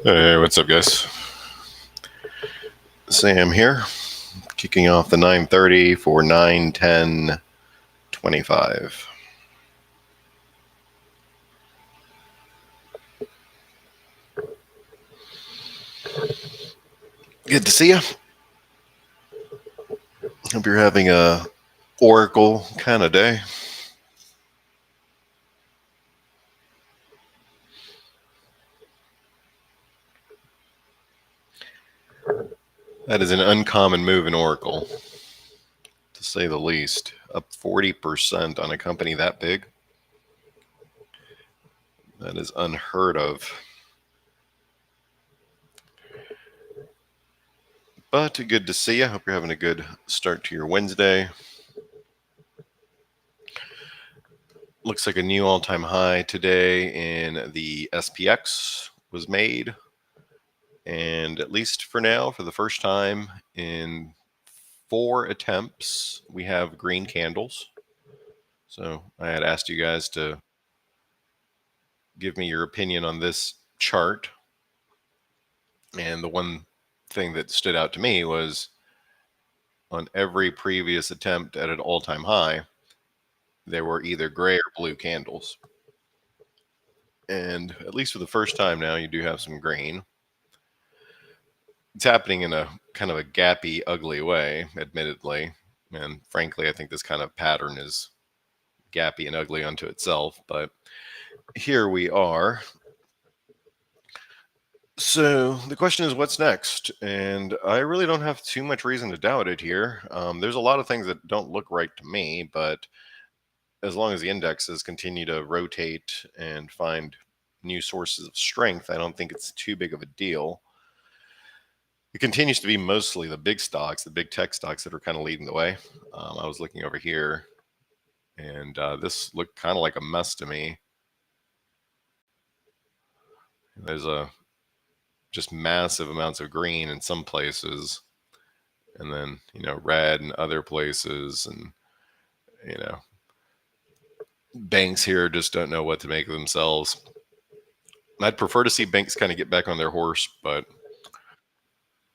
Hey, what's up, guys? Sam here, kicking off the 9:30 for 9:10:25. Good to see you. Hope you're having a Oracle kind of day. That is an uncommon move in Oracle, to say the least. Up 40% on a company that big. That is unheard of. But good to see you. Hope you're having a good start to your Wednesday. Looks like a new all-time high today in the SPX was made. And at least for now, for the first time in 4 attempts, we have green candles. So I had asked you guys to give me your opinion on this chart. And the one thing that stood out to me was on every previous attempt at an all-time high, there were either gray or blue candles. And at least for the first time now, you do have some green. It's happening in a kind of a gappy, ugly way, admittedly. And frankly, I think this kind of pattern is gappy and ugly unto itself. But here we are. So the question is, what's next? And I really don't have too much reason to doubt it here. There's a lot of things that don't look right to me, but as long as the indexes continue to rotate and find new sources of strength, I don't think it's too big of a deal. It continues to be mostly the big stocks, the big tech stocks that are kind of leading the way. I was looking over here, and this looked kind of like a mess to me. There's just massive amounts of green in some places, and then red in other places, and banks here just don't know what to make of themselves. I'd prefer to see banks kind of get back on their horse, but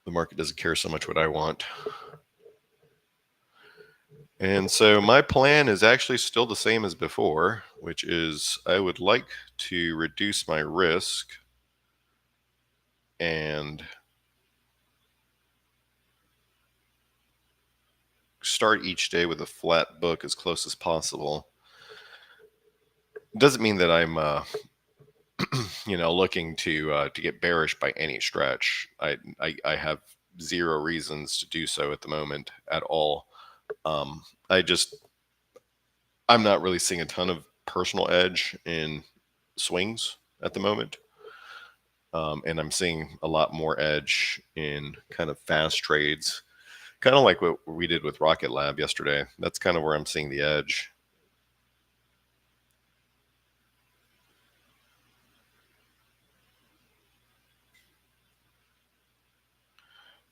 the market doesn't care so much what I want. And so my plan is actually still the same as before, which is I would like to reduce my risk and start each day with a flat book as close as possible. It doesn't mean that I'm looking to get bearish by any stretch. I have zero reasons to do so at the moment at all. I'm not really seeing a ton of personal edge in swings at the moment. And I'm seeing a lot more edge in kind of fast trades, kind of like what we did with Rocket Lab yesterday. That's kind of where I'm seeing the edge.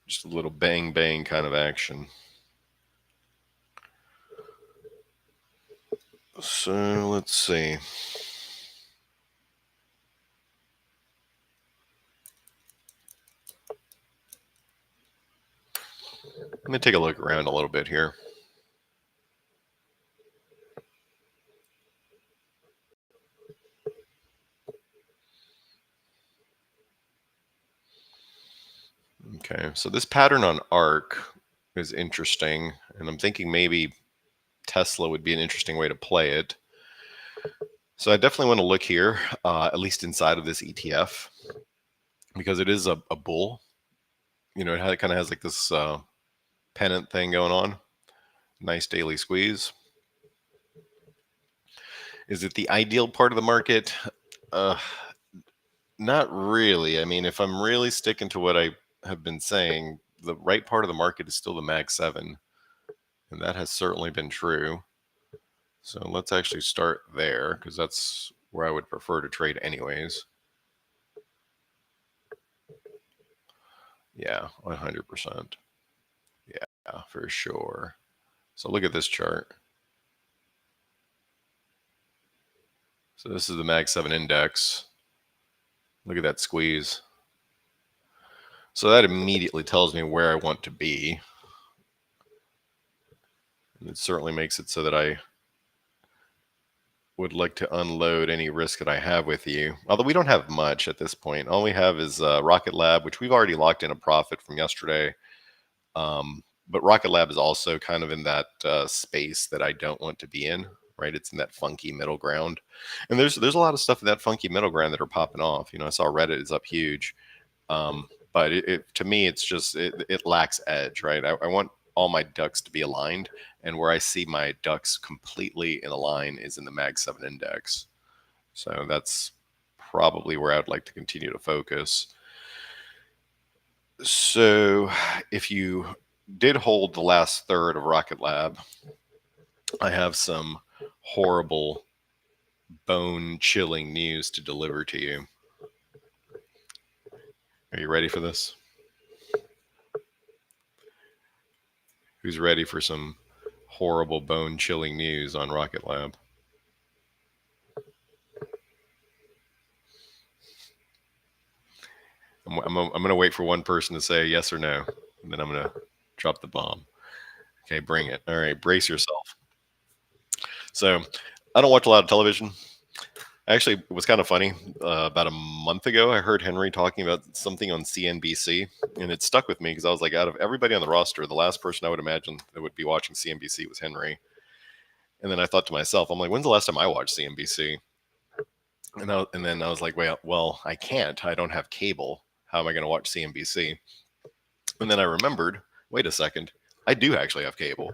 Just a little bang bang kind of action. So let's see. Let me take a look around a little bit here. Okay, so this pattern on ARK is interesting, and I'm thinking maybe Tesla would be an interesting way to play it. So I definitely want to look here, at least inside of this ETF, because it is a bull. It kind of has like this pennant thing going on. Nice daily squeeze. Is it the ideal part of the market? Uh, Not really. I mean, if I'm really sticking to what I have been saying, the right part of the market is still the Mag 7, and that has certainly been true. So let's actually start there because that's where I would prefer to trade anyways. Yeah, 100%. Yeah, for sure. So look at this chart. So this is the Mag 7 index. Look at that squeeze. So that immediately tells me where I want to be. And it certainly makes it so that I would like to unload any risk that I have with you. Although we don't have much at this point. All we have is Rocket Lab, which we've already locked in a profit from yesterday. But Rocket Lab is also kind of in that space that I don't want to be in, right? It's in that funky middle ground. And there's a lot of stuff in that funky middle ground that are popping off. You know, I saw Reddit is up huge. But to me, it's just, it lacks edge, right? I want all my ducks to be aligned. And where I see my ducks completely in a line is in the Mag 7 index. So that's probably where I'd like to continue to focus. So if you did hold the last third of Rocket Lab, I have some horrible, bone chilling news to deliver to you. Are you ready for this? Who's ready for some horrible, bone chilling news on Rocket Lab? I'm going to wait for one person to say yes or no, and then I'm going to drop the bomb. Okay, bring it. All right, brace yourself. So, I don't watch a lot of television. Actually, it was kind of funny. About a month ago, I heard Henry talking about something on CNBC, and it stuck with me because I was like, out of everybody on the roster, the last person I would imagine that would be watching CNBC was Henry. And then I thought to myself, I'm like, when's the last time I watched CNBC? And then I was like, well, I can't. I don't have cable. How am I going to watch CNBC? And then I remembered, wait a second, I do actually have cable.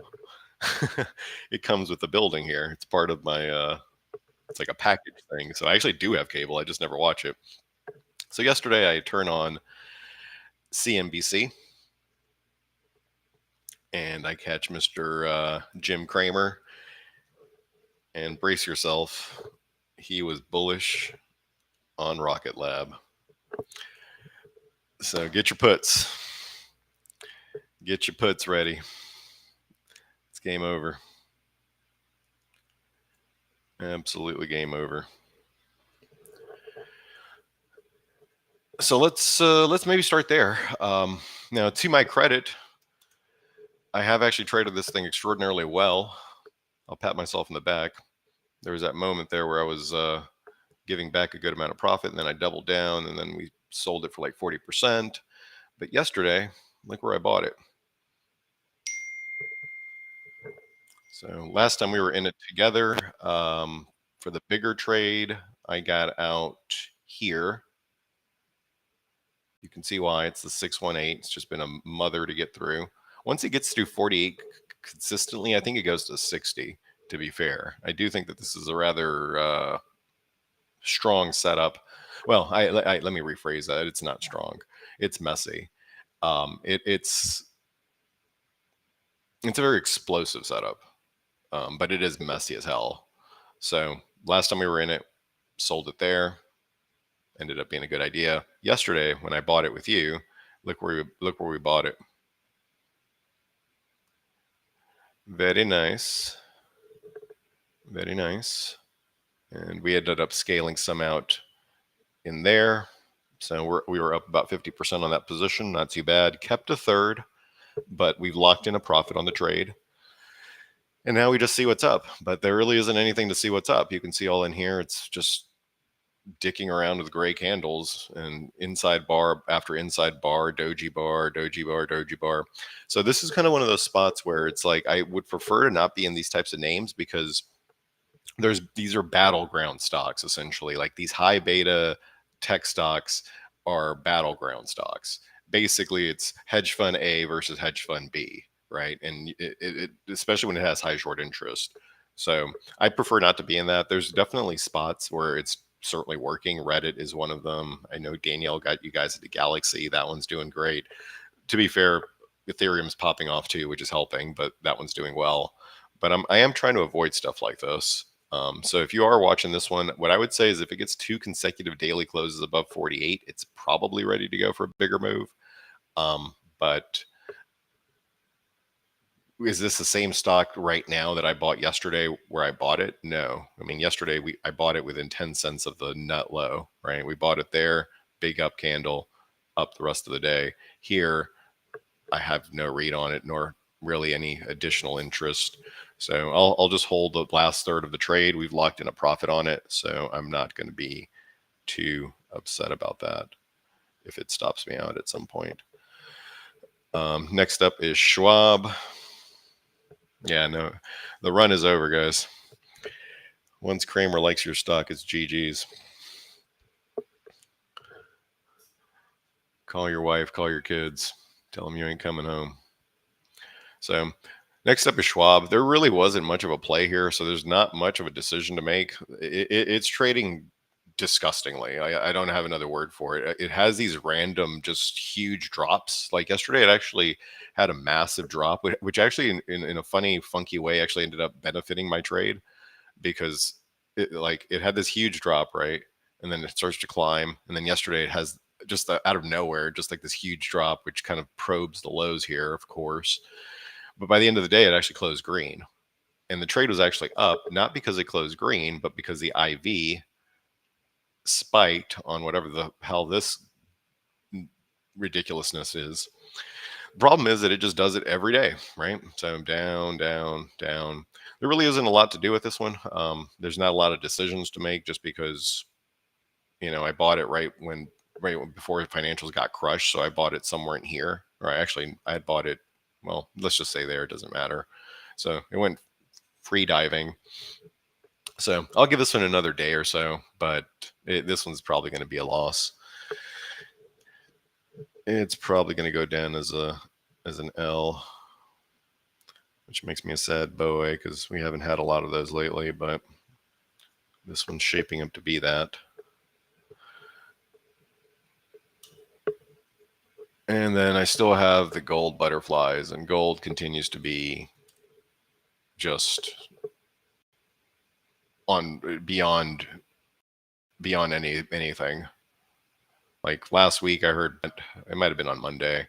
It comes with the building here. It's part of my it's like a package thing. So I actually do have cable. I just never watch it. So yesterday I turn on CNBC and I catch Mr. Jim Cramer. And brace yourself, he was bullish on Rocket Lab. So get your puts. Get your puts ready. It's game over. Absolutely game over. So let's maybe start there. Now, to my credit, I have actually traded this thing extraordinarily well. I'll pat myself in the back. There was that moment there where I was giving back a good amount of profit, and then I doubled down, and then we sold it for like 40%. But yesterday, look where I bought it. So last time we were in it together, for the bigger trade, I got out here. You can see why it's the 618. It's just been a mother to get through. Once it gets through 48 consistently, I think it goes to 60, to be fair. I do think that this is a rather strong setup. Well, let me rephrase that. It's not strong. It's messy. It's a very explosive setup, but it is messy as hell. So last time we were in it, sold it there. Ended up being a good idea. Yesterday, when I bought it with you, look where we bought it. Very nice. Very nice. And we ended up scaling some out in there. So we were up about 50% on that position. Not too bad. Kept a third, but we've locked in a profit on the trade. And now we just see what's up. But there really isn't anything to see what's up. You can see all in here. It's just dicking around with gray candles and inside bar after inside bar, doji bar, doji bar, doji bar. So this is kind of one of those spots where it's like I would prefer to not be in these types of names because these are battleground stocks essentially. Like these high beta tech stocks are battleground stocks. Basically, it's hedge fund A versus hedge fund B, right? And it especially when it has high short interest. So I prefer not to be in that. There's definitely spots where it's certainly working. Reddit is one of them. I know Danielle got you guys into Galaxy. That one's doing great. To be fair, Ethereum's popping off too, which is helping, but that one's doing well. But I am trying to avoid stuff like this. So if you are watching this one, what I would say is if it gets 2 consecutive daily closes above 48, it's probably ready to go for a bigger move. But is this the same stock right now that I bought yesterday where I bought it? No. I mean, yesterday I bought it within 10 cents of the nut low, right? We bought it there, big up candle, up the rest of the day. Here, I have no read on it, nor really any additional interest. So I'll just hold the last third of the trade. We've locked in a profit on it, so I'm not going to be too upset about that if it stops me out at some point. Next up is Schwab. Yeah, no, the run is over, guys. Once Kramer likes your stock, it's GG's. Call your wife, call your kids, tell them you ain't coming home. So next up is Schwab. There really wasn't much of a play here, so there's not much of a decision to make. It's trading disgustingly. I don't have another word for it. It has these random, just huge drops. Like yesterday, it actually had a massive drop, which actually, in a funny, funky way, actually ended up benefiting my trade because it had this huge drop, right? And then it starts to climb. And then yesterday, it has just out of nowhere, just like this huge drop, which kind of probes the lows here, of course. But by the end of the day, it actually closed green. And the trade was actually up, not because it closed green, but because the IV spiked on whatever the hell this ridiculousness is. The problem is that it just does it every day, right? So down, down, down. There really isn't a lot to do with this one. There's not a lot of decisions to make just because, I bought it right before financials got crushed. So I bought it somewhere in here, or I had bought it. Well, let's just say there, it doesn't matter. So it went free diving. So I'll give this one another day or so, but this one's probably going to be a loss. It's probably going to go down as an L, which makes me a sad boy because we haven't had a lot of those lately, but this one's shaping up to be that. And then I still have the gold butterflies, and gold continues to be just on beyond anything. Like last week, I heard it might have been on Monday.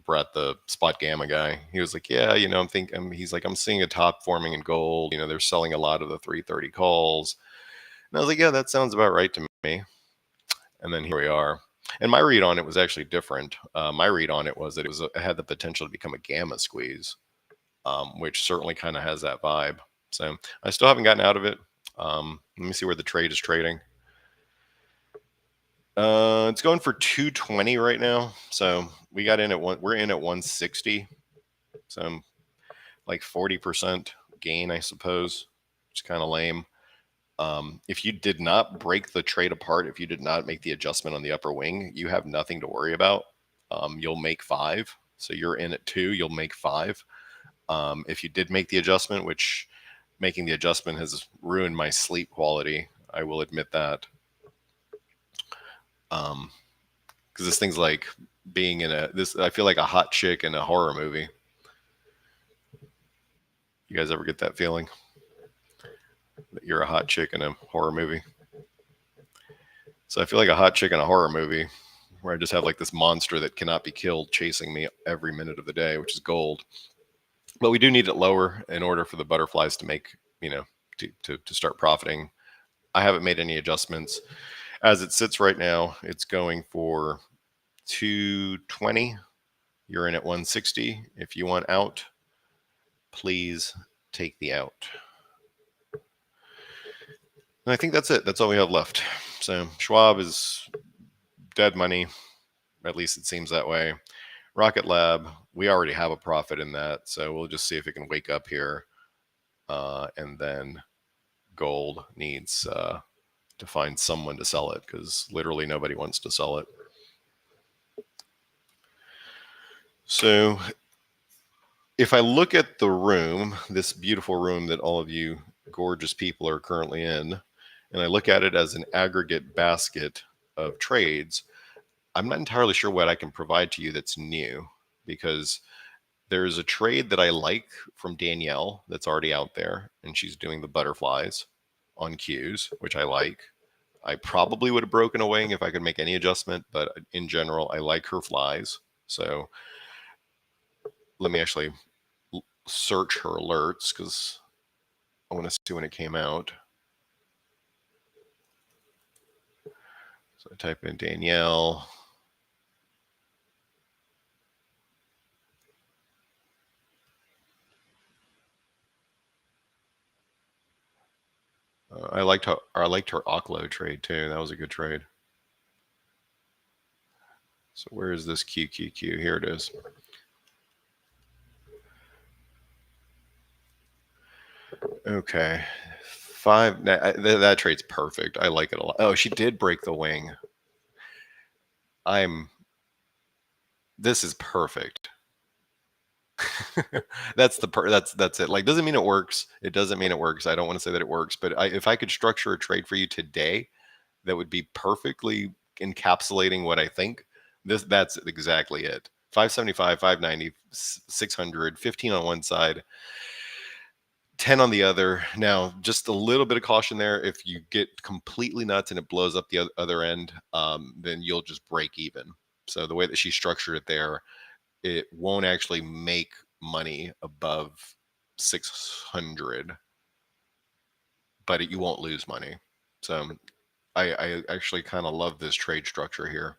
Brett, the spot gamma guy, he was like, "Yeah, he's like, I'm seeing a top forming in gold. They're selling a lot of the 330 calls." And I was like, "Yeah, that sounds about right to me." And then here we are. And my read on it was actually different. My read on it was that it had the potential to become a gamma squeeze, which certainly kind of has that vibe. So I still haven't gotten out of it. Let me see where the trade is trading. It's going for 220 right now. So we got in at we're in at 160. So I'm like 40% gain, I suppose. It's kind of lame. If you did not break the trade apart, if you did not make the adjustment on the upper wing, you have nothing to worry about. You'll make 5. So you're in at 2, you'll make 5. If you did make the adjustment, which making the adjustment has ruined my sleep quality, I will admit that. Because this thing's like being I feel like a hot chick in a horror movie. You guys ever get that feeling? That you're a hot chick in a horror movie? So I feel like a hot chick in a horror movie where I just have like this monster that cannot be killed chasing me every minute of the day, which is gold. But we do need it lower in order for the butterflies to make, to start profiting. I haven't made any adjustments. As it sits right now, it's going for 220. You're in at 160. If you want out, please take the out. And I think that's it. That's all we have left. So Schwab is dead money. At least it seems that way. Rocket Lab, we already have a profit in that. So we'll just see if it can wake up here. And then gold needs to find someone to sell it because literally nobody wants to sell it. So if I look at the room, this beautiful room that all of you gorgeous people are currently in, and I look at it as an aggregate basket of trades, I'm not entirely sure what I can provide to you that's new, because there's a trade that I like from Danielle that's already out there, and she's doing the butterflies on cues, which I like. I probably would have broken a wing if I could make any adjustment, but in general, I like her flies. So let me actually search her alerts because I want to see when it came out. So I type in Danielle. I liked her Oklo trade too. That was a good trade. So where is this QQQ? Here it is. Okay. That trade's perfect. I like it a lot. Oh, she did break the wing. This is perfect. That's it. Like, doesn't mean it works. It doesn't mean it works. I don't want to say that it works, but if I could structure a trade for you today that would be perfectly encapsulating what I think, that's exactly it. 575, 590, 600, 15 on one side, 10 on the other. Now, just a little bit of caution there. If you get completely nuts and it blows up the other end, then you'll just break even. So the way that she structured it there, it won't actually make money above 600, but you won't lose money. So I actually kind of love this trade structure here.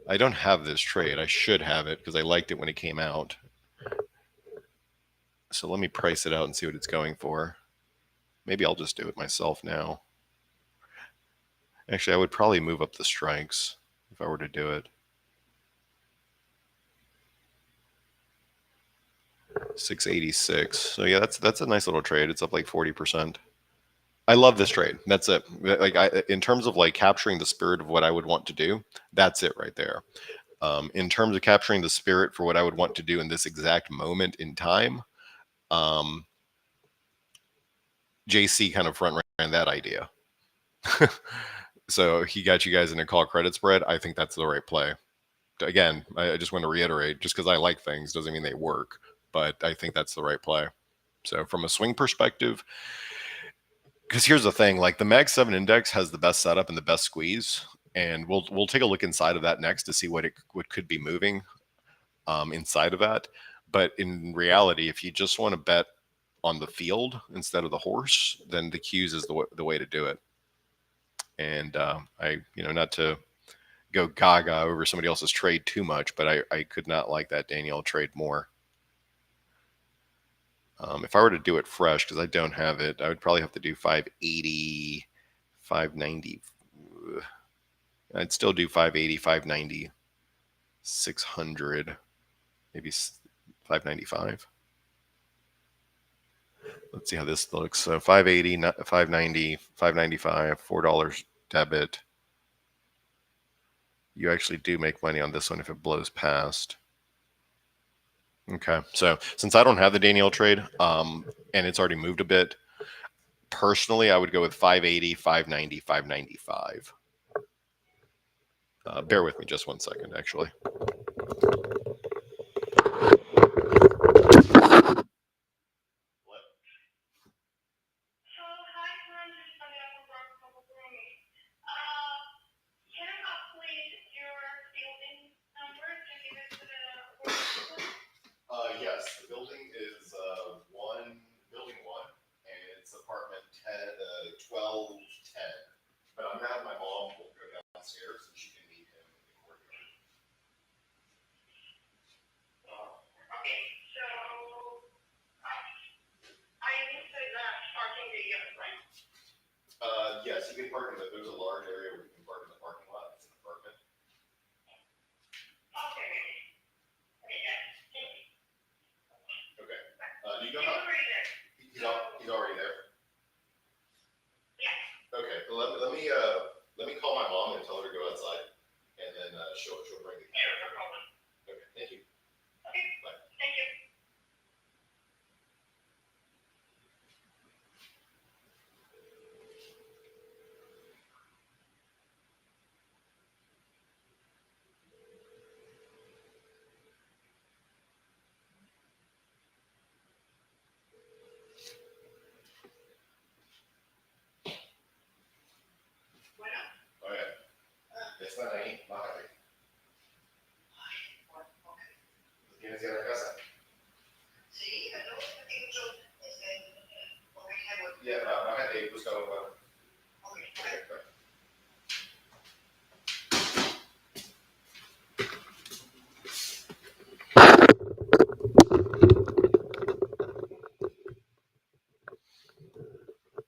I don't have this trade. I should have it because I liked it when it came out. So let me price it out and see what it's going for. Maybe I'll just do it myself now. Actually, I would probably move up the strikes if I were to do it. 686. So yeah, that's a nice little trade. It's up like 40%. I love this trade. That's it. Like in terms of like capturing the spirit of what I would want to do, that's it right there. In terms of capturing the spirit for what I would want to do in this exact moment in time, JC kind of front ran that idea. So he got you guys in a call credit spread. I think that's the right play. Again, I just want to reiterate, just because I like things doesn't mean they work, but I think that's the right play. So from a swing perspective, because here's the thing, like the Mag 7 index has the best setup and the best squeeze, and we'll take a look inside of that next to see what could be moving inside of that. But in reality, if you just want to bet on the field instead of the horse, then the cues is the way to do it. And not to go gaga over somebody else's trade too much, but I could not like that Danielle trade more. If I were to do it fresh, because I don't have it, I would probably have to do 580, 590. I'd still do 580, 590, 600, maybe 595. Let's see how this looks. So 580, 590, 595, $4 debit. You actually do make money on this one if it blows past. Okay, so since I don't have the Danielle trade, and it's already moved a bit, personally, I would go with 580, 590, 595. Bear with me just 1 second, actually. Yes, the building is building one, and it's apartment 1210. But I'm gonna have my mom will go downstairs and she can meet him in the courtyard. Okay, so I need to parking the right? Yes, you can park in there's a large area where you can park in the parking lot. It's an apartment. Okay. Okay. Do you know how? He's already there. Yeah. Okay. Well, let me call my mom and tell her to go outside, and then she'll bring the camera. Sure, no problem. Okay. Thank you. Okay. Bye. Thank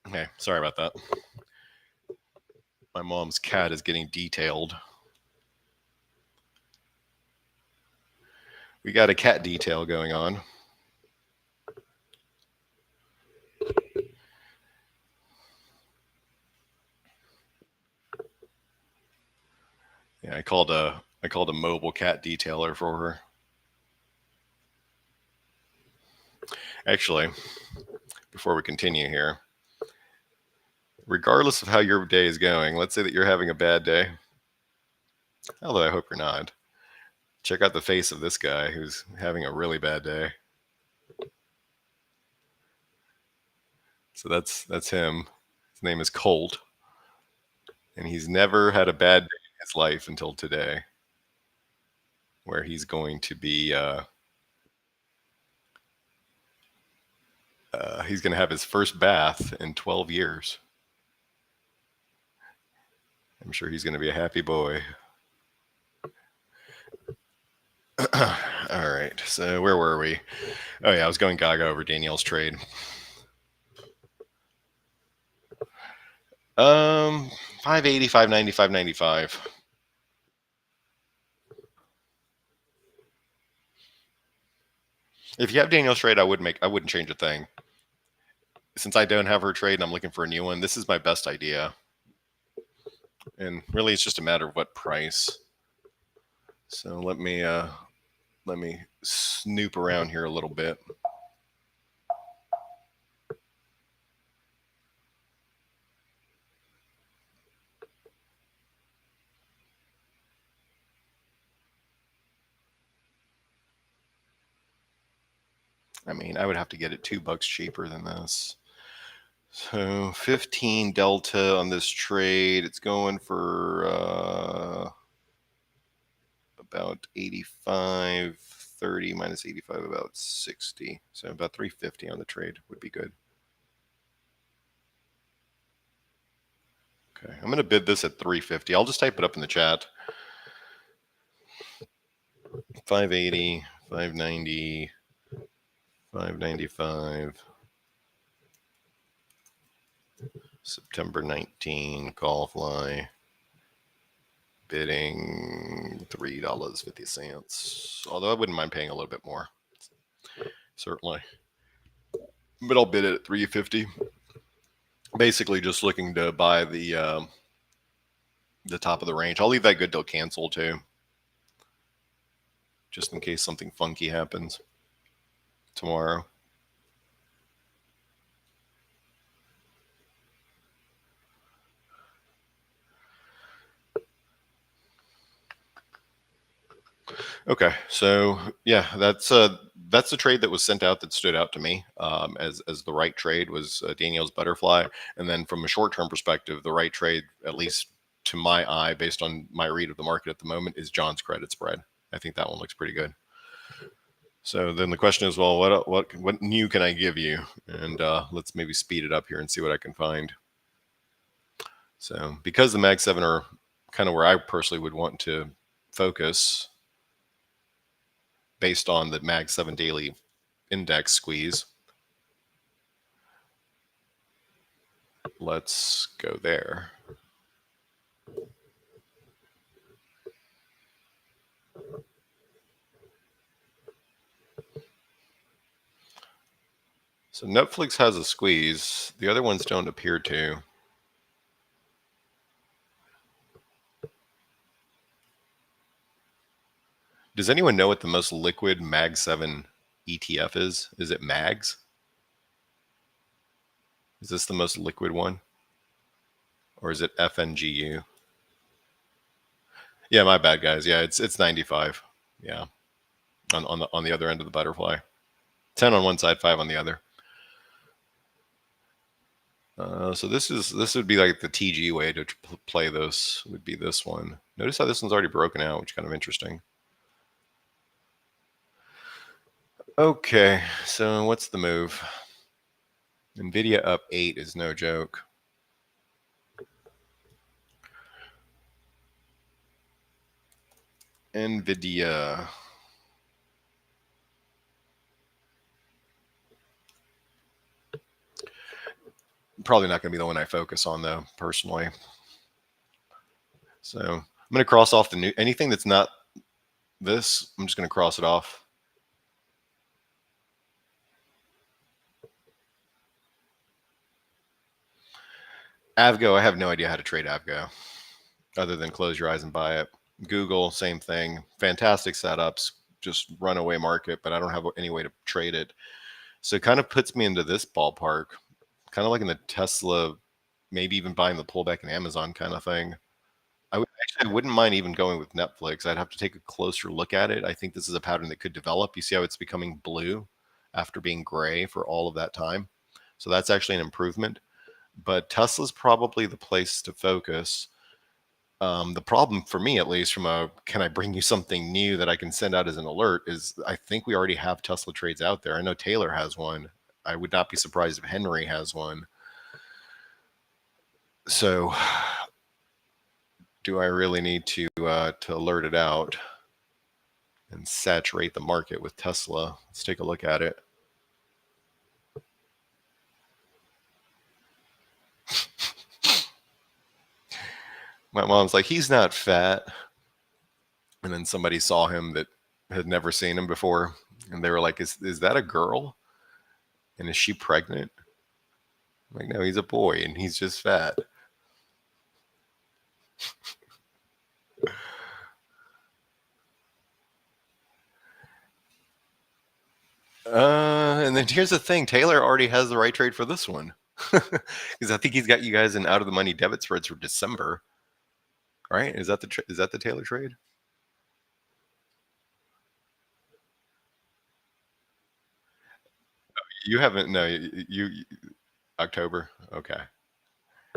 Okay, sorry about that. My mom's cat is getting detailed. We got a cat detail going on. Yeah, I called a mobile cat detailer for her. Actually, before we continue here, regardless of how your day is going, let's say that you're having a bad day, although I hope you're not. Check out the face of this guy who's having a really bad day. So that's him. His name is Colt, and he's never had a bad day in his life until today, where he's going to be he's going to have his first bath in 12 years. I'm sure he's going to be a happy boy. All right, so where were we? Oh yeah, I was going gaga over Danielle's trade. 580, 590, 595. If you have Danielle's trade, I wouldn't change a thing. Since I don't have her trade and I'm looking for a new one, this is my best idea. And really it's just a matter of what price. So let me snoop around here a little bit. I mean, I would have to get it $2 cheaper than this. So 15 delta on this trade. It's going for about 85, 30 minus 85, about 60. So about 350 on the trade would be good. Okay, I'm going to bid this at 350. I'll just type it up in the chat. 580, 590, 595. September 19, call fly. Bidding $3.50. Although I wouldn't mind paying a little bit more. Certainly. But I'll bid it at 350. Basically just looking to buy the top of the range. I'll leave that good till cancel too. Just in case something funky happens tomorrow. Okay, so yeah, that's the trade that was sent out that stood out to me as the right trade was Danielle's butterfly, and then from a short-term perspective, the right trade, at least to my eye, based on my read of the market at the moment, is John's credit spread. I think that one looks pretty good. So then the question is, well, what new can I give you? And let's maybe speed it up here and see what I can find. So because the Mag 7 are kind of where I personally would want to focus based on the Mag 7 daily index squeeze, let's go there. So Netflix has a squeeze. The other ones don't appear to. Does anyone know what the most liquid Mag 7 ETF is? Is it MAGS? Is this the most liquid one? Or is it FNGU? Yeah, my bad, guys. Yeah, it's 95. Yeah, on the other end of the butterfly. 10 on one side, 5 on the other. So this would be like the TG way to play this. Would be this one. Notice how this one's already broken out, which is kind of interesting. Okay, so what's the move? NVIDIA up 8 is no joke. NVIDIA. Probably not going to be the one I focus on, though, personally. So I'm going to cross off the new anything that's not this. I'm just going to cross it off. Avgo, I have no idea how to trade Avgo other than close your eyes and buy it. Google, same thing. Fantastic setups, just runaway market, but I don't have any way to trade it. So it kind of puts me into this ballpark, kind of like in the Tesla, maybe even buying the pullback in Amazon kind of thing. I wouldn't mind even going with Netflix. I'd have to take a closer look at it. I think this is a pattern that could develop. You see how it's becoming blue after being gray for all of that time. So that's actually an improvement. But Tesla's probably the place to focus. The problem for me, at least, from a can I bring you something new that I can send out as an alert, is I think we already have Tesla trades out there. I know Taylor has one. I would not be surprised if Henry has one. So, do I really need to alert it out and saturate the market with Tesla? Let's take a look at it. My mom's like, he's not fat. And then somebody saw him that had never seen him before. And they were like, is that a girl? And is she pregnant? I'm like, no, he's a boy and he's just fat. And then here's the thing: Taylor already has the right trade for this one, because I think he's got you guys in out of the money debit spreads for December, right? Is that the Taylor trade? You haven't? No, you October. Okay,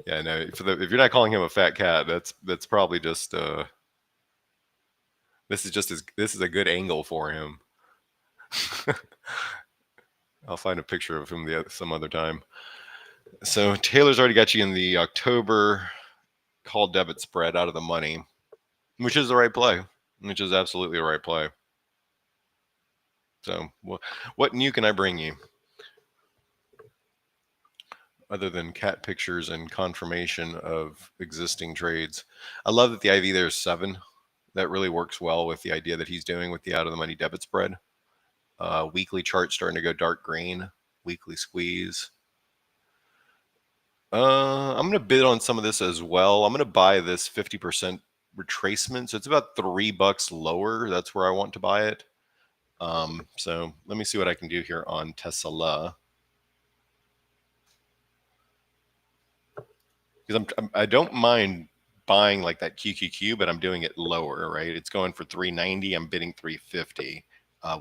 yeah, no. If you're not calling him a fat cat, that's probably just this is a good angle for him. I'll find a picture of him some other time. So Taylor's already got you in the October call debit spread out of the money, which is the right play, which is absolutely the right play. So, what new can I bring you other than cat pictures and confirmation of existing trades? I love that the IV there is 7. That really works well with the idea that he's doing with the out of the money debit spread. Weekly chart starting to go dark green, weekly squeeze. I'm going to bid on some of this as well. I'm going to buy this 50% retracement. So it's about $3 lower. That's where I want to buy it. So let me see what I can do here on Tesla. Because I don't mind buying like that QQQ, but I'm doing it lower, right? It's going for 390. I'm bidding 350.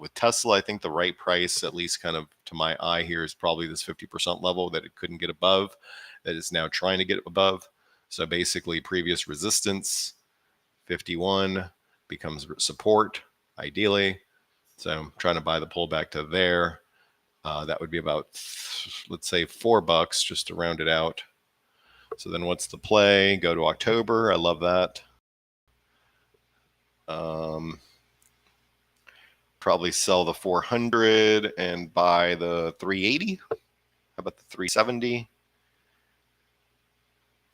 With Tesla, I think the right price, at least kind of to my eye here, is probably this 50% level that it couldn't get above, that it's now trying to get above. So basically, previous resistance, 51, becomes support, ideally. So I'm trying to buy the pullback to there. That would be about, let's say, $4 just to round it out. So then what's the play? Go to October. I love that. Probably sell the 400 and buy the 380. How about the 370?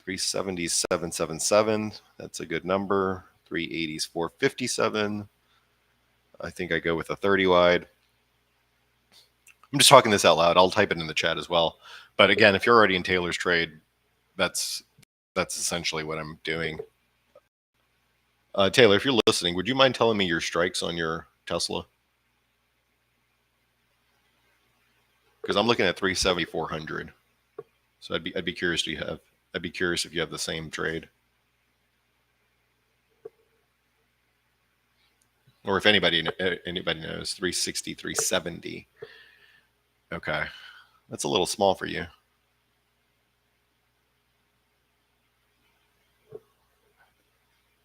370 is 777. That's a good number. 380 is 457. I think I go with a 30 wide. I'm just talking this out loud. I'll type it in the chat as well. But again, if you're already in Taylor's trade, that's essentially what I'm doing. Taylor, if you're listening, would you mind telling me your strikes on your Tesla? Because I'm looking at 370, 400. So I'd be curious. I'd be curious if you have the same trade, or if anybody knows 360, 370. Okay, that's a little small for you.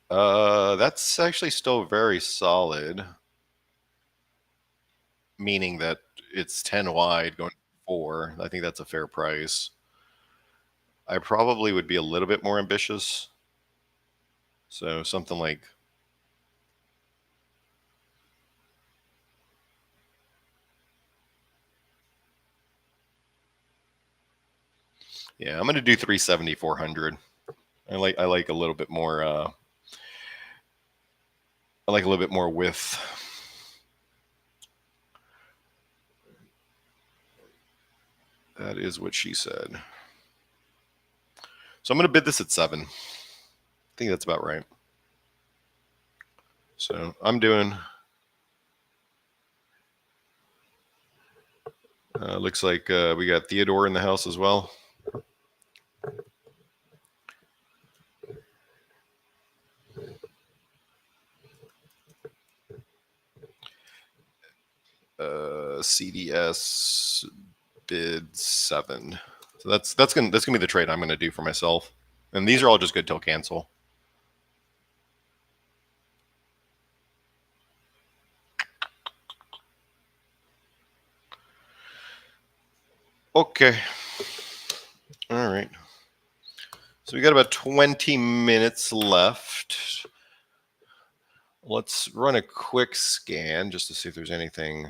That's actually still very solid, meaning that it's 10 wide going 4. I think that's a fair price. I probably would be a little bit more ambitious. So something like Yeah, I'm going to do 370, 400. I like a little bit more. I like a little bit more width. That is what she said. So I'm going to bid this at 7. I think that's about right. So I'm doing. Looks like we got Theodore in the house as well. CDS bid 7. So that's gonna be the trade I'm gonna do for myself. And these are all just good till cancel. Okay. All right. So we got about 20 minutes left. Let's run a quick scan just to see if there's anything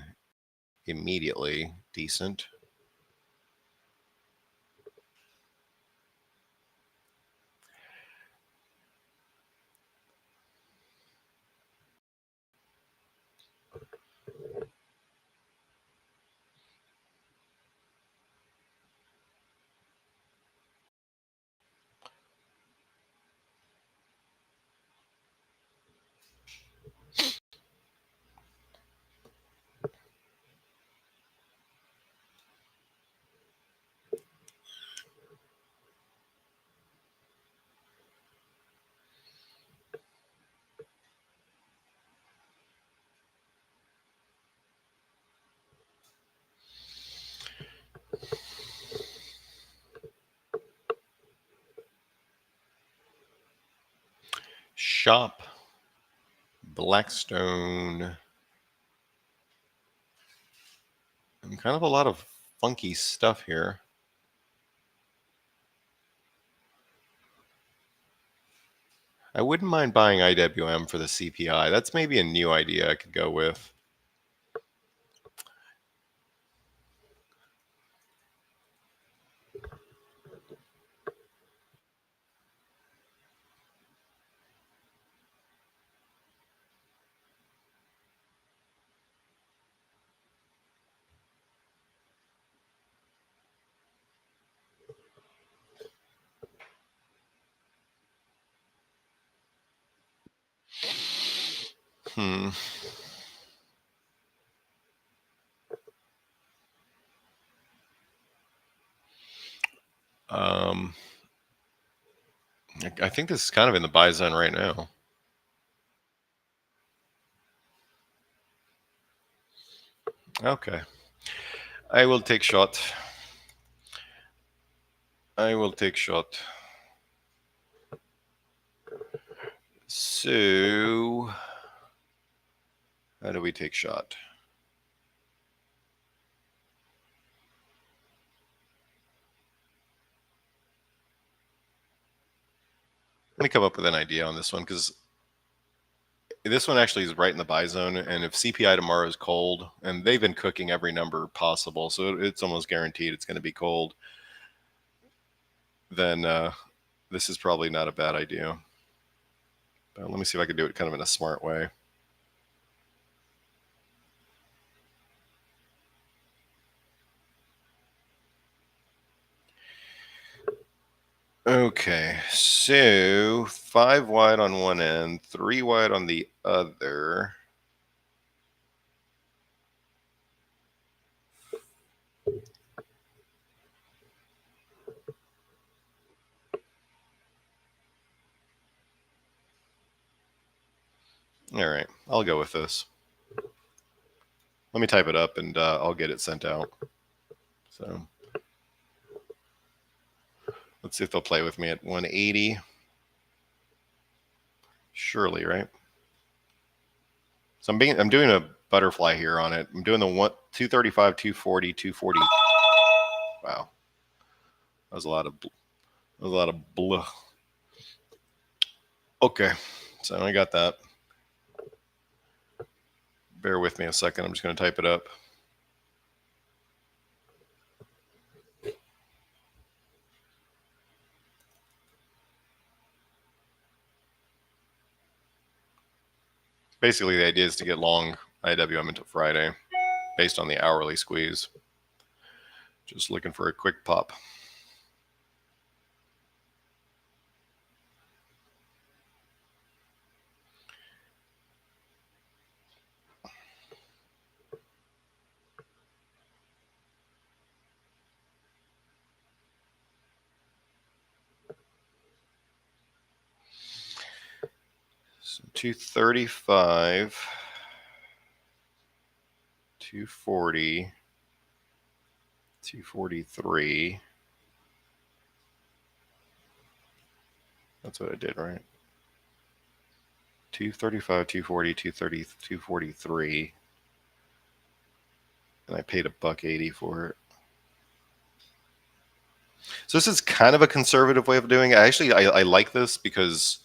immediately decent. Shop, Blackstone, and kind of a lot of funky stuff here. I wouldn't mind buying IWM for the CPI. That's maybe a new idea I could go with. Hmm. Um, I think this is kind of in the buy zone right now. Okay. I will take shot. I will take shot. So, how do we take shot? Let me come up with an idea on this one because this one actually is right in the buy zone. And if CPI tomorrow is cold, and they've been cooking every number possible, so it's almost guaranteed it's going to be cold, then this is probably not a bad idea. But let me see if I can do it kind of in a smart way. Okay, so 5 wide on one end, 3 wide on the other. All right, I'll go with this. Let me type it up and I'll get it sent out. So let's see if they'll play with me at 180. Surely, right? So I'm doing a butterfly here on it. I'm doing the 235, 240, 240. Wow, that was a lot of blah. Okay, so I got that. Bear with me a second. I'm just going to type it up. Basically, the idea is to get long IWM until Friday based on the hourly squeeze. Just looking for a quick pop. So 235, 240, 243. That's what I did, right? 235, 240, 230, 243. And I paid $1.80 for it. So this is kind of a conservative way of doing it. Actually, I like this because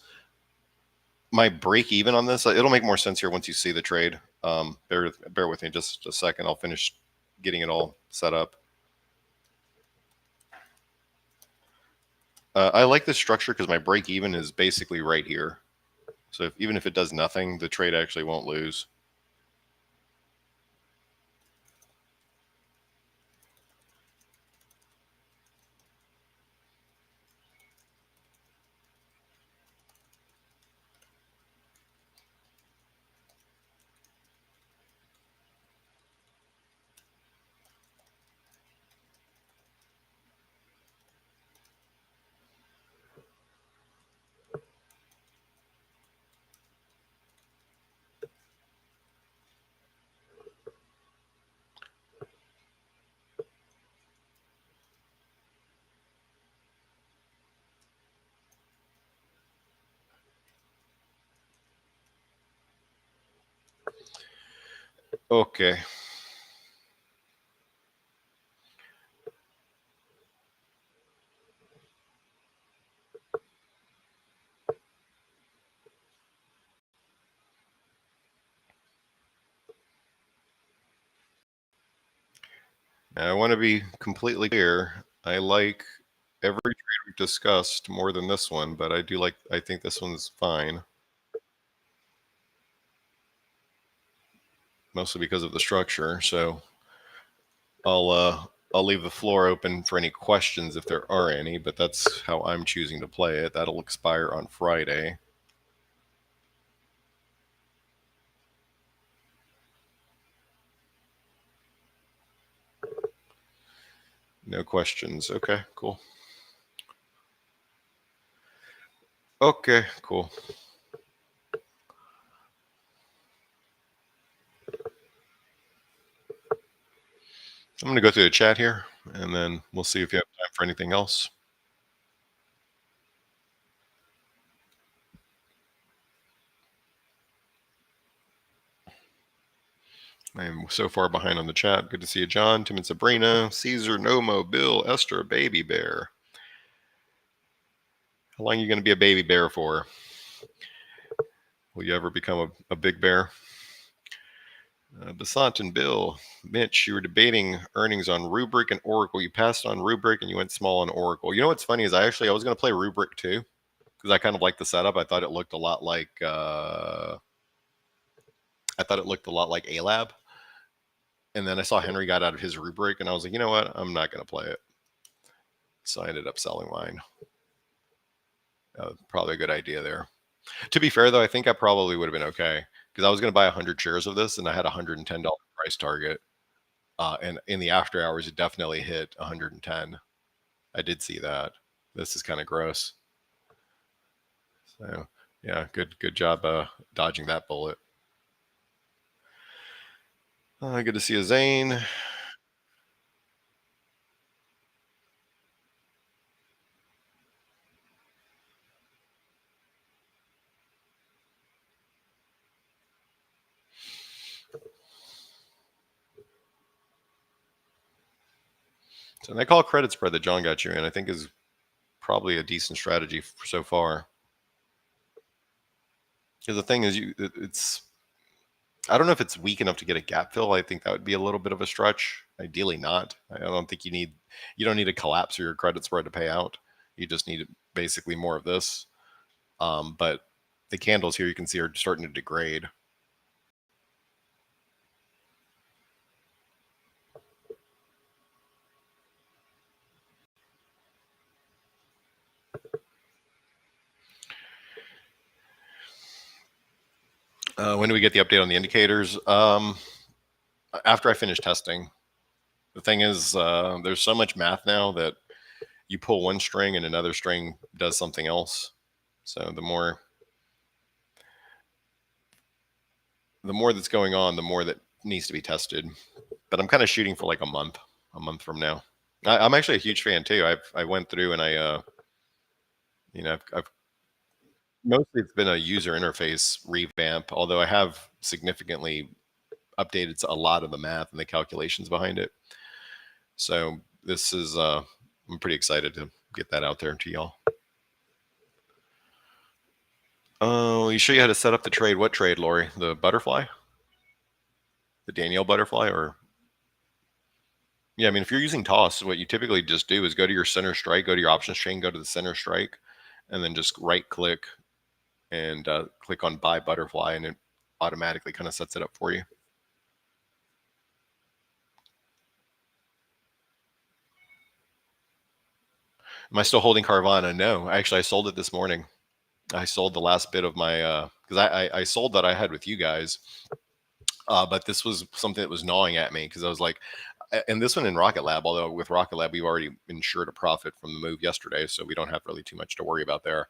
my break even on this, it'll make more sense here once you see the trade. Bear with me just a second. I'll finish getting it all set up. I like this structure because my break even is basically right here. So even if it does nothing, the trade actually won't lose. Okay. Now, I want to be completely clear. I like every trade we've discussed more than this one, but I think this one's fine. Mostly because of the structure. So I'll leave the floor open for any questions if there are any, but that's how I'm choosing to play it. That'll expire on Friday. No questions. Okay, cool. Okay, cool. I'm going to go through the chat here, and then we'll see if you have time for anything else. I am so far behind on the chat. Good to see you, John, Tim and Sabrina, Caesar, Nomo, Bill, Esther, Baby Bear. How long are you going to be a baby bear for? Will you ever become a big bear? Basant and Bill, Mitch, you were debating earnings on Rubrik and Oracle. You passed on Rubrik and you went small on Oracle. You know what's funny is I was going to play Rubrik too because I kind of like the setup. I thought it looked a lot like ALAB. And then I saw Henry got out of his Rubrik and I was like, you know what? I'm not going to play it. So I ended up selling mine. Probably a good idea there. To be fair, though, I think I probably would have been okay because I was going to buy 100 shares of this and I had a $110 price target. And in the after hours, it definitely hit 110. I did see that. This is kind of gross. So yeah, good job dodging that bullet. Good to see you, Zane. So they call credit spread that John got you in, I think is probably a decent strategy so far. Because the thing is, I don't know if it's weak enough to get a gap fill. I think that would be a little bit of a stretch. Ideally not. I don't think you don't need a collapse of your credit spread to pay out. You just need basically more of this. But the candles here you can see are starting to degrade. When do we get the update on the indicators? After I finish testing. The thing is, there's so much math now that you pull one string and another string does something else. So the more that's going on, the more that needs to be tested. But I'm kind of shooting for like a month from now. I'm actually a huge fan too. I went through and I've mostly it's been a user interface revamp, although I have significantly updated a lot of the math and the calculations behind it. So this is I'm pretty excited to get that out there to y'all. Oh, you sure you had to set up the trade? What trade, Lori? The butterfly? The Danielle butterfly? Or yeah, I mean, if you're using toss, what you typically just do is go to your center strike, go to your options chain, go to the center strike, and then just right click and click on buy butterfly, and it automatically kind of sets it up for you. Am I still holding Carvana? No, actually, I sold it this morning. I sold the last bit of my because I sold that I had with you guys, but this was something that was gnawing at me because I was like, and this one in Rocket Lab, although with Rocket Lab we've already ensured a profit from the move yesterday, so we don't have really too much to worry about there.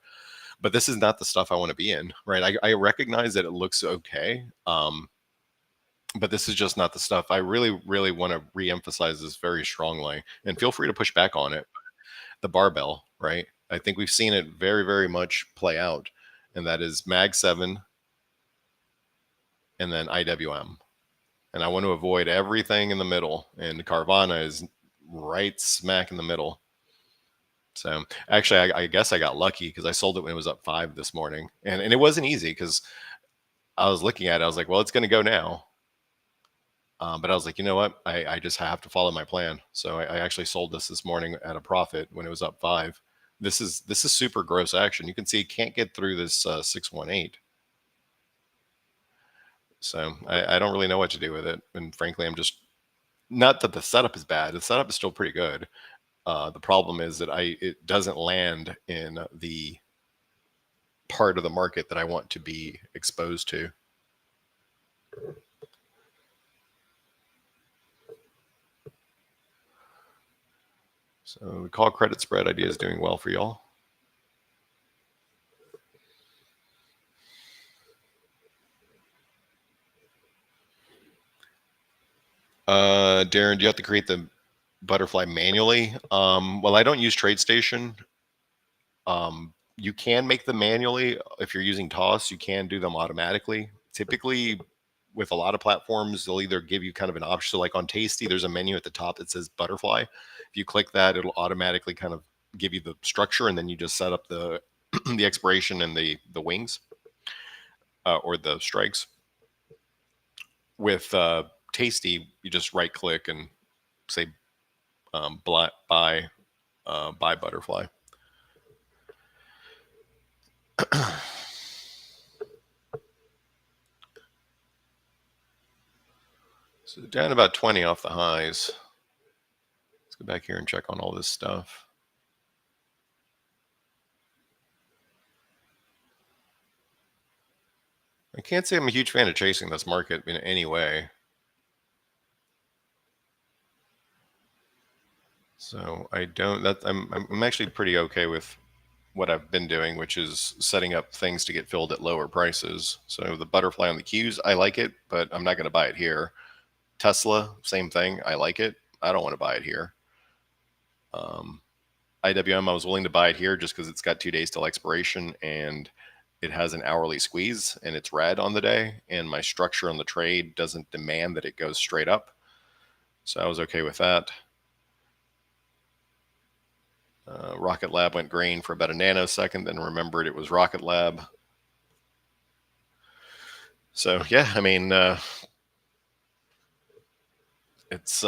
But this is not the stuff I want to be in, right? I recognize that it looks okay, but this is just not the stuff. I really, really want to re-emphasize this very strongly, and feel free to push back on it. The barbell, right? I think we've seen it very, very much play out, and that is Mag 7 and then IWM. And I want to avoid everything in the middle, and Carvana is right smack in the middle. So actually, I guess I got lucky because I sold it when it was up 5 this morning, and it wasn't easy because I was looking at it. I was like, well, it's going to go now. But I was like, you know what? I just have to follow my plan. So I actually sold this morning at a profit when it was up 5. This is super gross action. You can see it can't get through this 618. So I don't really know what to do with it. And frankly, I'm just not that the setup is bad. The setup is still pretty good. The problem is that it doesn't land in the part of the market that I want to be exposed to. So the call credit spread idea is doing well for y'all. Darren, do you have to create the butterfly manually? Well, I don't use TradeStation. You can make them manually. If you're using Toss, you can do them automatically. Typically, with a lot of platforms, they'll either give you kind of an option. So like on Tasty, there's a menu at the top that says butterfly. If you click that, it'll automatically kind of give you the structure, and then you just set up the the expiration and the wings or the strikes. With Tasty, you just right click and say buy butterfly. So down about 20 off the highs. Let's go back here and check on all this stuff. I can't say I'm a huge fan of chasing this market in any way. So I don't. I'm actually pretty okay with what I've been doing, which is setting up things to get filled at lower prices. So the butterfly on the Qs, I like it, but I'm not going to buy it here. Tesla, same thing. I like it. I don't want to buy it here. IWM, I was willing to buy it here just because it's got 2 days till expiration and it has an hourly squeeze and it's red on the day. And my structure on the trade doesn't demand that it goes straight up. So I was okay with that. Rocket Lab went green for about a nanosecond, then remembered it was Rocket Lab. So yeah, I mean, it's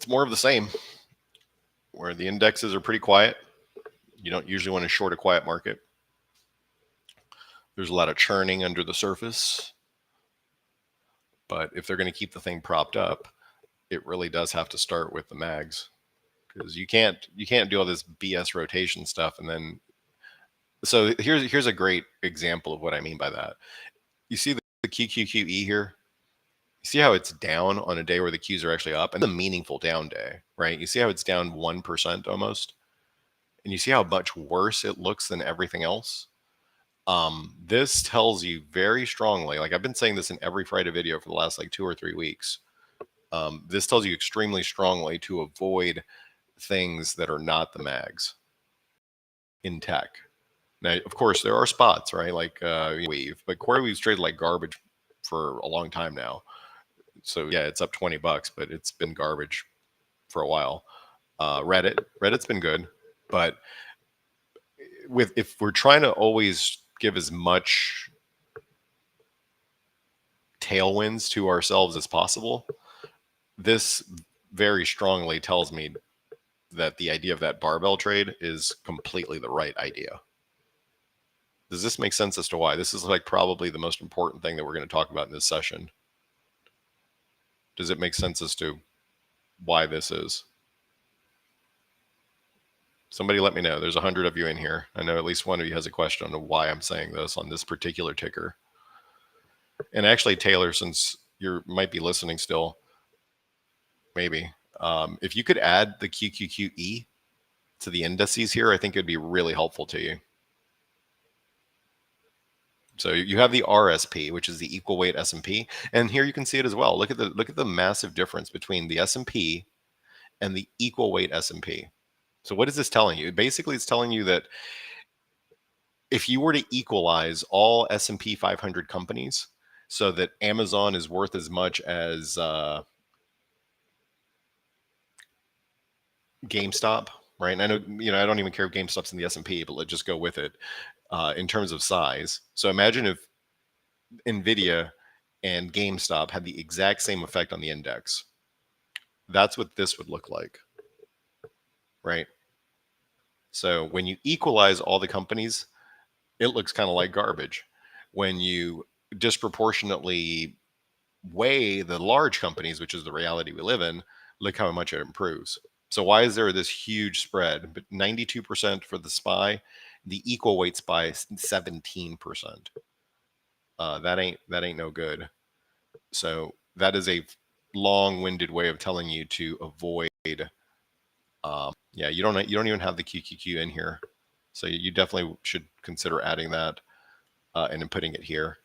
more of the same, where the indexes are pretty quiet. You don't usually want to short a quiet market. There's a lot of churning under the surface, but if they're going to keep the thing propped up, it really does have to start with the mags, because you can't do all this BS rotation stuff and then. So here's a great example of what I mean by that. You see the the QQQE here, you see how it's down on a day where the Qs are actually up, and it's a meaningful down day, right? You see how it's down 1% almost, and you see how much worse it looks than everything else. This tells you very strongly, like I've been saying this in every Friday video for the last like 2 or 3 weeks. This tells you extremely strongly to avoid things that are not the mags in tech. Now, of course, there are spots, right? Like Weave, but CoreWeave's traded like garbage for a long time now. So yeah, it's up $20, but it's been garbage for a while. Reddit's been good, but if we're trying to always give as much tailwinds to ourselves as possible, this very strongly tells me that the idea of that barbell trade is completely the right idea. Does this make sense as to why? This is like probably the most important thing that we're going to talk about in this session. Does it make sense as to why this is? Somebody let me know. There's 100 of you in here. I know at least one of you has a question on why I'm saying this on this particular ticker. And actually, Taylor, since you might be listening still, maybe, if you could add the QQQE to the indices here, I think it'd be really helpful to you. So you have the RSP, which is the equal weight S&P, and here you can see it as well. Look at the massive difference between the S&P and the equal weight S&P. So what is this telling you? Basically, it's telling you that if you were to equalize all S&P 500 companies so that Amazon is worth as much as GameStop, right? And I know, I don't even care if GameStop's in the S&P, but let's just go with it in terms of size. So imagine if NVIDIA and GameStop had the exact same effect on the index. That's what this would look like, right? So when you equalize all the companies, it looks kind of like garbage. When you disproportionately weigh the large companies, which is the reality we live in, look how much it improves. So why is there this huge spread? But 92% for the SPY, the equal weight SPY 17%. That ain't no good. So that is a long-winded way of telling you to avoid. Yeah, you don't even have the QQQ in here, so you definitely should consider adding that and then putting it here.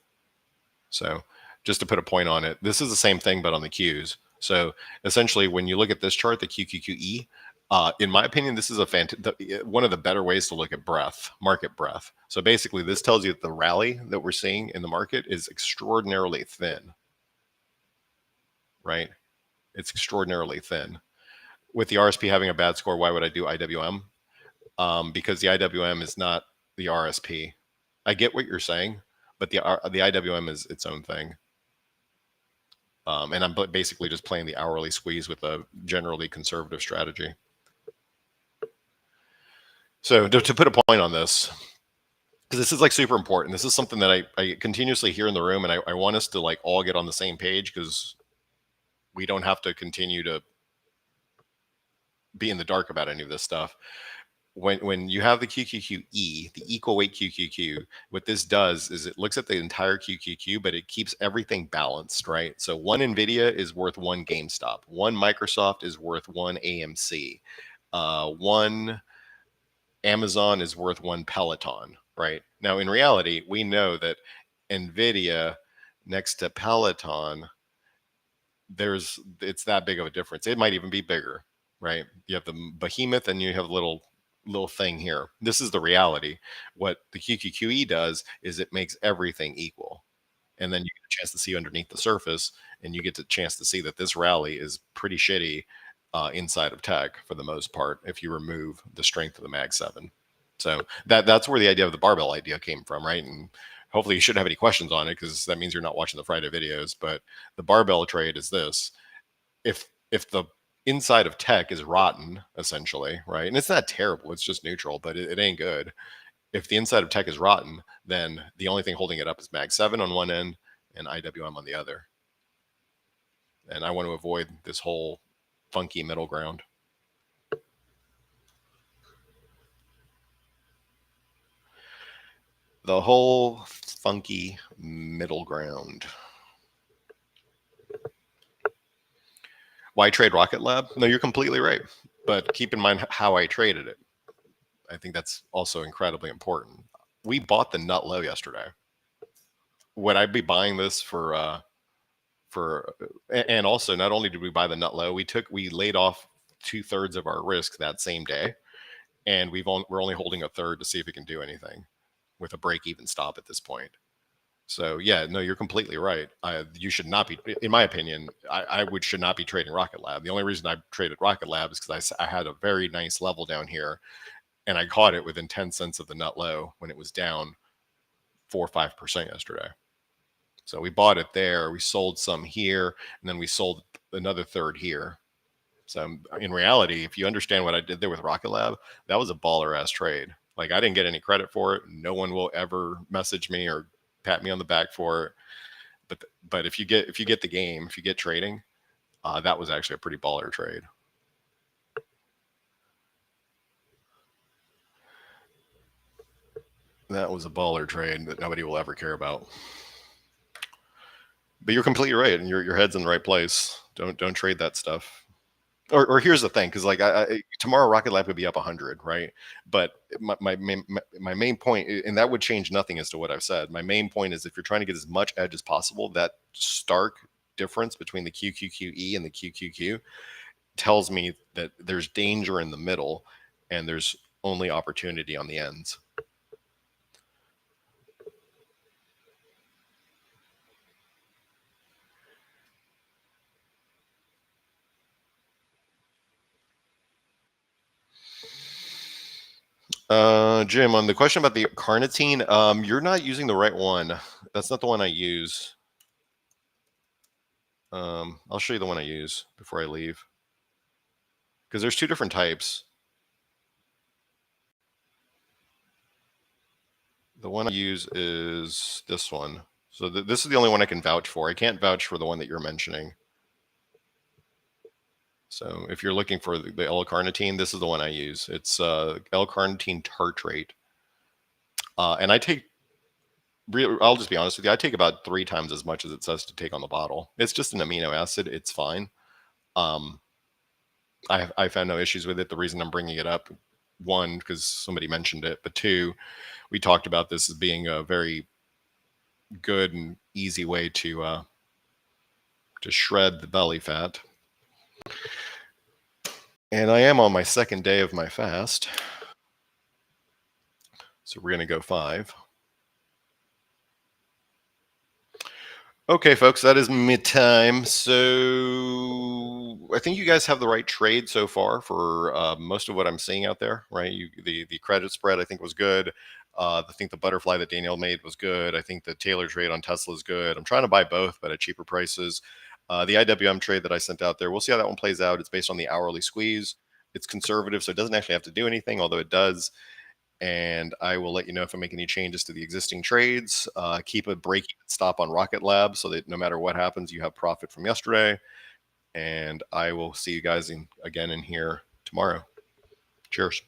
So just to put a point on it, this is the same thing but on the Qs. So essentially, when you look at this chart, the QQQE, in my opinion, this is one of the better ways to look at breadth, market breadth. So basically, this tells you that the rally that we're seeing in the market is extraordinarily thin, right? It's extraordinarily thin. With the RSP having a bad score, why would I do IWM? Because the IWM is not the RSP. I get what you're saying, but the IWM is its own thing. And I'm basically just playing the hourly squeeze with a generally conservative strategy. So to put a point on this, because this is like super important. This is something that I continuously hear in the room, and I want us to like all get on the same page because we don't have to continue to be in the dark about any of this stuff. When you have the QQQE, the equal weight QQQ, what this does is it looks at the entire QQQ, but it keeps everything balanced, right? So one NVIDIA is worth one GameStop. One Microsoft is worth one AMC. One Amazon is worth one Peloton, right? Now, in reality, we know that NVIDIA next to Peloton, it's that big of a difference. It might even be bigger, right? You have the behemoth and you have little thing here. This is the reality. What the QQQE does is it makes everything equal. And then you get a chance to see underneath the surface, and you get the chance to see that this rally is pretty shitty inside of tech for the most part, if you remove the strength of the Mag 7. So that's where the idea of the barbell idea came from, right? And hopefully you shouldn't have any questions on it, because that means you're not watching the Friday videos. But the barbell trade is this: if the inside of tech is rotten, essentially, right? And it's not terrible, it's just neutral, but it ain't good. If the inside of tech is rotten, then the only thing holding it up is Mag 7 on one end and IWM on the other. And I want to avoid this whole funky middle ground. The whole funky middle ground. Why trade Rocket Lab? No, you're completely right. But keep in mind how I traded it. I think that's also incredibly important. We bought the nut low yesterday. Would I be buying this and also not only did we buy the nut low, we laid off 2/3 of our risk that same day, and we're only holding a third to see if it can do anything with a break even stop at this point. So yeah, no, you're completely right. You should not be, in my opinion, should not be trading Rocket Lab. The only reason I traded Rocket Lab is because I had a very nice level down here, and I caught it within 10 cents of the nut low when it was down 4 or 5% yesterday. So we bought it there, we sold some here, and then we sold another third here. So in reality, if you understand what I did there with Rocket Lab, that was a baller ass trade. Like, I didn't get any credit for it. No one will ever message me or pat me on the back for it. But if you get the game, if you get trading, that was actually a pretty baller trade. That was a baller trade that nobody will ever care about. But you're completely right, and your head's in the right place. Don't trade that stuff. Or here's the thing, because like tomorrow Rocket Lab would be up 100, right? But my main point, and that would change nothing as to what I've said. My main point is, if you're trying to get as much edge as possible, that stark difference between the QQQE and the QQQ tells me that there's danger in the middle and there's only opportunity on the ends. Jim, on the question about the carnitine, you're not using the right one. That's not the one I use. I'll show you the one I use before I leave, because there's two different types. The one I use is this one. So this is the only one I can vouch for. I can't vouch for the one that you're mentioning. So if you're looking for the L-carnitine, this is the one I use. It's L-carnitine tartrate. And I take, I'll just be honest with you, I take about 3 times as much as it says to take on the bottle. It's just an amino acid. It's fine. I found no issues with it. The reason I'm bringing it up, one, because somebody mentioned it, but two, we talked about this as being a very good and easy way to shred the belly fat. And I am on my second day of my fast, so we're going to go 5. Okay, folks, that is me time. So I think you guys have the right trade so far for most of what I'm seeing out there, right? The credit spread I think was good. I think the butterfly that Danielle made was good. I think the Taylor trade on Tesla is good. I'm trying to buy both, but at cheaper prices. The IWM trade that I sent out there, we'll see how that one plays out. It's based on the hourly squeeze. It's conservative, so it doesn't actually have to do anything, although it does. And I will let you know if I make any changes to the existing trades. Keep a break stop on Rocket Lab so that no matter what happens, you have profit from yesterday. And I will see you guys again in here tomorrow. Cheers.